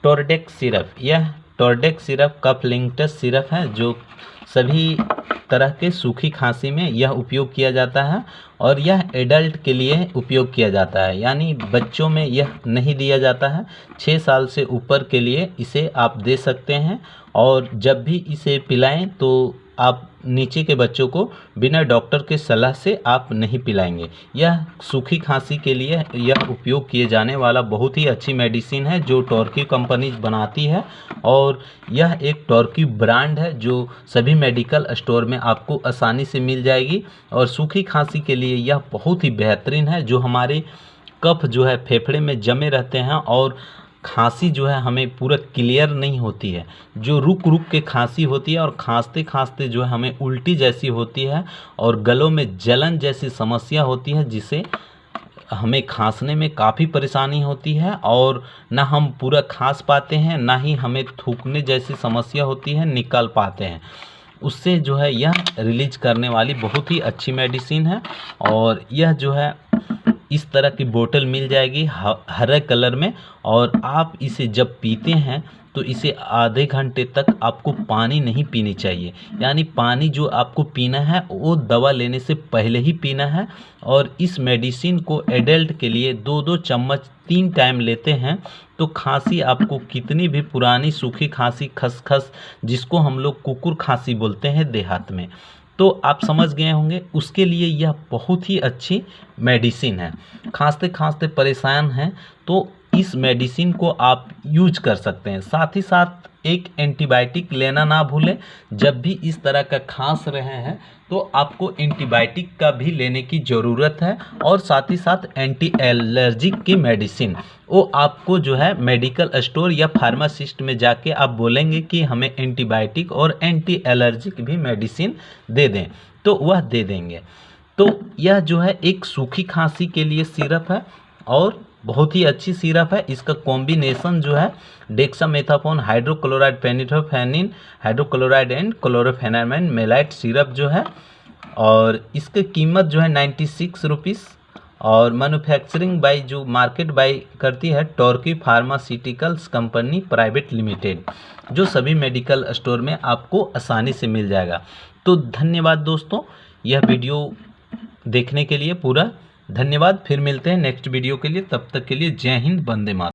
टोर्डेक्स syrup, यह टोर्डेक्स syrup कफ linctus syrup है जो सभी तरह के सूखी खांसी में यह उपयोग किया जाता है और यह एडल्ट के लिए उपयोग किया जाता है, यानी बच्चों में यह नहीं दिया जाता है। 6 साल से ऊपर के लिए इसे आप दे सकते हैं और जब भी इसे पिलाएं तो आप नीचे के बच्चों को बिना डॉक्टर के सलाह से आप नहीं पिलाएंगे। यह सूखी खांसी के लिए यह उपयोग किए जाने वाला बहुत ही अच्छी मेडिसिन है जो टॉर्की कंपनी बनाती है और यह एक टॉर्की ब्रांड है जो सभी मेडिकल स्टोर में आपको आसानी से मिल जाएगी। और सूखी खांसी के लिए यह बहुत ही बेहतरीन है। जो हमारे कफ जो है फेफड़े में जमे रहते हैं और खांसी जो है हमें पूरा क्लियर नहीं होती है, जो रुक रुक के खांसी होती है और खांसते खांसते जो है हमें उल्टी जैसी होती है और गलों में जलन जैसी समस्या होती है, जिसे हमें खांसने में काफ़ी परेशानी होती है और ना हम पूरा खांस पाते हैं, ना ही हमें थूकने जैसी समस्या होती है, निकल पाते हैं। उससे जो है यह रिलीज करने वाली बहुत ही अच्छी मेडिसिन है। और यह जो है इस तरह की बोतल मिल जाएगी हरे कलर में और आप इसे जब पीते हैं तो इसे आधे घंटे तक आपको पानी नहीं पीनी चाहिए, यानी पानी जो आपको पीना है वो दवा लेने से पहले ही पीना है। और इस मेडिसिन को एडल्ट के लिए 2-2 चम्मच 3 टाइम लेते हैं तो खांसी आपको कितनी भी पुरानी सूखी खांसी खसखस जिसको हम लोग कुकुर खांसी बोलते हैं देहात में, तो आप समझ गए होंगे, उसके लिए यह बहुत ही अच्छी मेडिसिन है। खांसते खांसते परेशान हैं तो इस मेडिसिन को आप यूज कर सकते हैं। साथ ही साथ एक एंटीबायोटिक लेना ना भूलें। जब भी इस तरह का खांस रहे हैं तो आपको एंटीबायोटिक का भी लेने की ज़रूरत है और साथ ही साथ एंटी एलर्जिक की मेडिसिन वो आपको जो है मेडिकल स्टोर या फार्मासिस्ट में जाके आप बोलेंगे कि हमें एंटीबायोटिक और एंटी एलर्जिक भी मेडिसिन दे दें तो वह दे देंगे। तो यह जो है एक सूखी खांसी के लिए सिरप है और बहुत ही अच्छी सिरप है। इसका कॉम्बिनेशन जो है डेक्सामेथासोन हाइड्रोक्लोराइड पेनिटोफेनिन hydrochloride and chlorpheniramine maleate syrup जो है, और इसकी कीमत जो है 96 रुपीज़ और मैन्युफैक्चरिंग बाई जो मार्केट बाई करती है torquey pharmaceuticals company private limited, जो सभी मेडिकल स्टोर में आपको आसानी से मिल जाएगा। तो धन्यवाद दोस्तों, यह वीडियो देखने के लिए पूरा धन्यवाद। फिर मिलते हैं नेक्स्ट वीडियो के लिए, तब तक के लिए जय हिंद, वंदे मातरम।